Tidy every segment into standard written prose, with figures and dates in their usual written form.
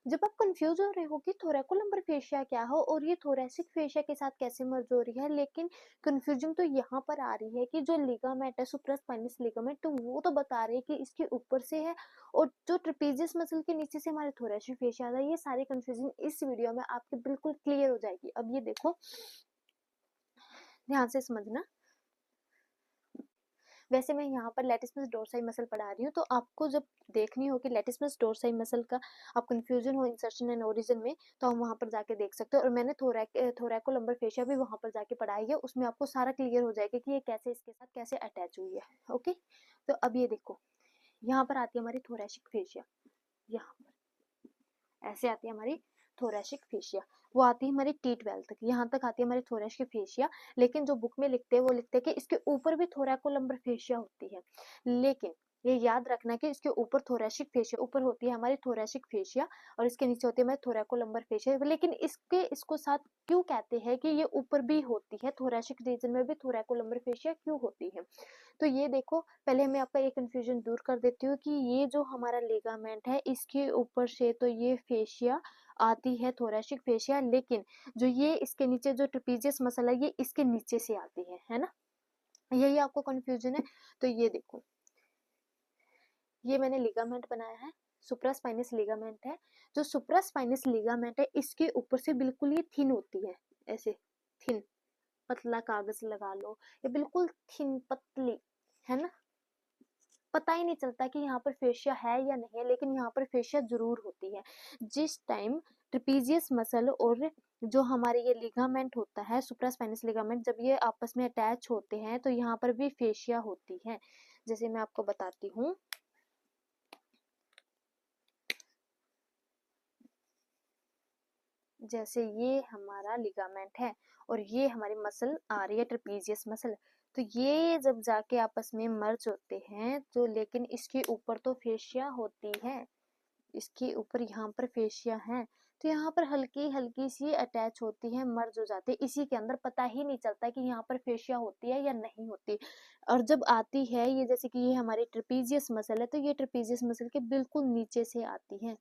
जब आप कंफ्यूज हो रहे हो कि थोरैकोलम्बर फेशिया क्या हो और ये थोरैसिक फेशिया के साथ कैसे मर्ज हो रही है, लेकिन कंफ्यूजन तो यहाँ पर आ रही है कि जो लिगामेंट है सुप्रास्पाइनस लिगामेंट, तो वो तो बता रहे हैं कि इसके ऊपर से है और जो ट्रेपेजियस मसल के नीचे से हमारे थोरैसिक फेशिया आता है। ये सारी कंफ्यूजन इस वीडियो में आपके बिल्कुल क्लियर हो जाएगी। अब ये देखो, ध्यान से समझना। वैसे मैं यहाँ पर लैटिस्मस डोर्साई मसल पढ़ा रही हूँ, तो आपको जब देखनी हो कि लैटिस्मस डोर्साई मसल का आप कंफ्यूजन हो इंसर्शन एंड ओरिजिन में, तो हम वहाँ पर जाके देख सकते हो। और मैंने थोरैकोलम्बर फेशिया भी वहाँ पर जाके पढ़ाई है, उसमें आपको सारा क्लियर हो जाएगा कि ये कैसे इसके साथ कैसे अटैच हुई है। ओके, तो अब ये देखो, यहाँ पर आती है हमारी थोरैसिक फेशिया, यहाँ पर ऐसे आती है हमारी थोरैसिक फेशिया। वो आती है हमारी T12 तक, यहाँ तक आती है हमारी थोरैसिक फेशिया। लेकिन जो बुक में लिखते हैं वो लिखते हैं कि इसके ऊपर भी थोरैकोलम्बर फेशिया होती है, लेकिन ये याद रखना कि इसके ऊपर थोरैसिक फेशिया ऊपर होती है हमारी थोरैसिक फेशिया और इसके नीचे होती है हमारी थोरैकोलम्बर फेशिया। लेकिन इसको साथ क्यों कहते हैं कि ये ऊपर भी होती है, थोरैसिक रीजन में भी थोरैकोलम्बर फेशिया क्यों होती है? तो ये देखो, पहले मैं आपका ये कंफ्यूजन दूर कर देती हूँ कि ये जो हमारा लिगामेंट है इसके ऊपर से तो ये फेशिया आती है थोरैसिक फेशिया, लेकिन जो ये इसके नीचे जो ट्रेपेजियस मसल है ये इसके नीचे से आती है ना? यही आपको कंफ्यूजन है। तो ये देखो, ये मैंने लिगामेंट बनाया है, सुप्रास्पाइनस लिगामेंट है। जो सुप्रास्पाइनस लिगामेंट है इसके ऊपर से बिल्कुल ये थिन होती है, ऐसे थिन, पतला कागज लगा लो, ये बिल्कुल थिन पतली है ना, पता ही नहीं चलता कि यहाँ पर फेशिया है या नहीं है, लेकिन यहाँ पर फेशिया जरूर होती है। जिस टाइम ट्रेपेजियस मसल और जो हमारे ये लिगामेंट होता है सुप्रास्पाइनस लिगामेंट, जब ये आपस में अटैच होते हैं तो यहाँ पर भी फेशिया होती है। जैसे मैं आपको बताती हूँ, जैसे ये हमारा लिगामेंट है और ये हमारी मसल आ रही है ट्रेपेजियस मसल, तो ये जब जाके आपस में मर्ज होते हैं तो, लेकिन इसके ऊपर तो फेशिया होती है, इसके ऊपर यहाँ पर फेशिया है, तो यहाँ पर हल्की हल्की सी अटैच होती है, मर्ज हो जाती है इसी के अंदर, पता ही नहीं चलता कि यहाँ पर फेशिया होती है या नहीं होती। और जब आती है ये, जैसे कि ये हमारी ट्रेपेजियस मसल है, तो ये ट्रेपेजियस मसल के बिल्कुल नीचे से आती है।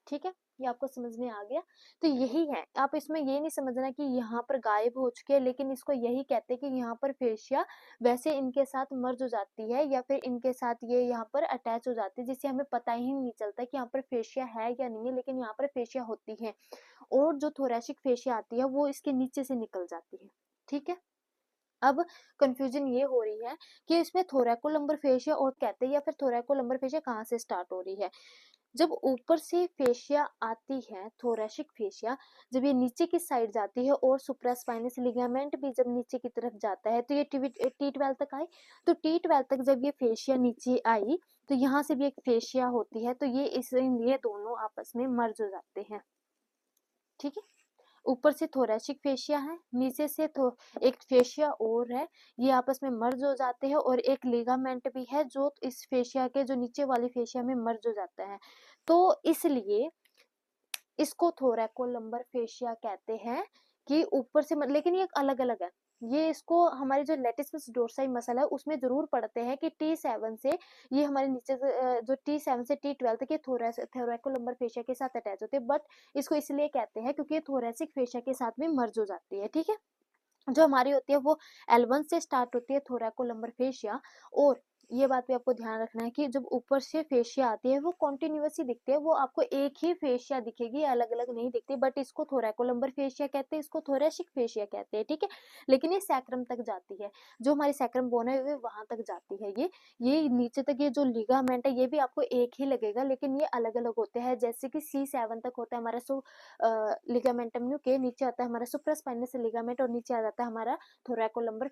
ठीक है, ये आपको समझ में आ गया? तो यही है, आप इसमें ये नहीं समझना कि यहाँ पर गायब हो चुके हैं, लेकिन इसको यही कहते हैं कि यहाँ पर फेशिया वैसे इनके साथ मर्ज हो जाती है या फिर इनके साथ ये यहाँ पर अटैच हो जाती है, जिससे हमें पता ही नहीं चलता कि यहाँ पर फेशिया है या नहीं है, लेकिन यहाँ पर फेशिया होती है। और जो थोरैसिक फेशिया आती है वो इसके नीचे से निकल जाती है। ठीक है, अब कंफ्यूजन ये हो रही है कि इसमें थोरैकोलम्बर फेशिया और कहते हैं या फिर थोरैकोलम्बर फेशिया कहाँ से स्टार्ट हो रही है। जब ऊपर से फेशिया आती है थोरैसिक फेशिया, जब ये नीचे की साइड जाती है और सुप्रास्पाइनस लिगामेंट भी जब नीचे की तरफ जाता है, तो ये T12 तक आई। तो T12 तक जब ये फेशिया नीचे आई तो यहाँ से भी एक फेशिया होती है, तो ये दोनों आपस में मर्ज हो जाते हैं। ठीक है, ऊपर से थोरैसिक फेशिया है, नीचे से तो एक फेशिया और है, ये आपस में मर्ज हो जाते हैं और एक लिगामेंट भी है जो इस फेशिया के जो नीचे वाली फेशिया में मर्ज हो जाता है। तो इसलिए इसको थोरैकोलम्बर फेशिया कहते हैं कि ऊपर से लेकिन ये अलग-अलग है। ये इसको हमारी जो लैटिस्मस डोर्साई मसल है उसमें ज़रूर पढ़ते हैं कि T7 से ये हमारे नीचे से जो T7 से T12 तक ये थोरैकोलम्बर फेशिया के साथ अटैच होते हैं, बट इसको इसलिए कहते हैं क्योंकि ये थोरैसिक फेशिया के साथ में मर्ज हो जाती है। ठीक है? जो हमारी होती है वो L1 से स्टार्ट होती है थोरैकोलम्बर फेशिया, और ये बात भी आपको ध्यान रखना है कि जब ऊपर से फेशिया आती है वो कॉन्टिन्यूअस ही दिखती है, वो आपको एक ही फेशिया दिखेगी, अलग अलग नहीं दिखती, बट इसको थोरैकोलम्बर फेशिया कहते हैं, इसको थोरैसिक फेशिया कहते हैं। ठीक है, लेकिन ये सैक्रम तक जाती है, जो हमारी सैक्रम बोन है वो वहां तक जाती है। ये नीचे तक ये जो लिगामेंट है ये भी आपको एक ही लगेगा, लेकिन ये अलग अलग होते हैं। जैसे कि C7 तक होता है हमारा लिगामेंटम न्यू के नीचे आता है हमारा सुप्रास्पाइनस लिगामेंट और नीचे आ जाता है हमारा थोरैकोलम्बर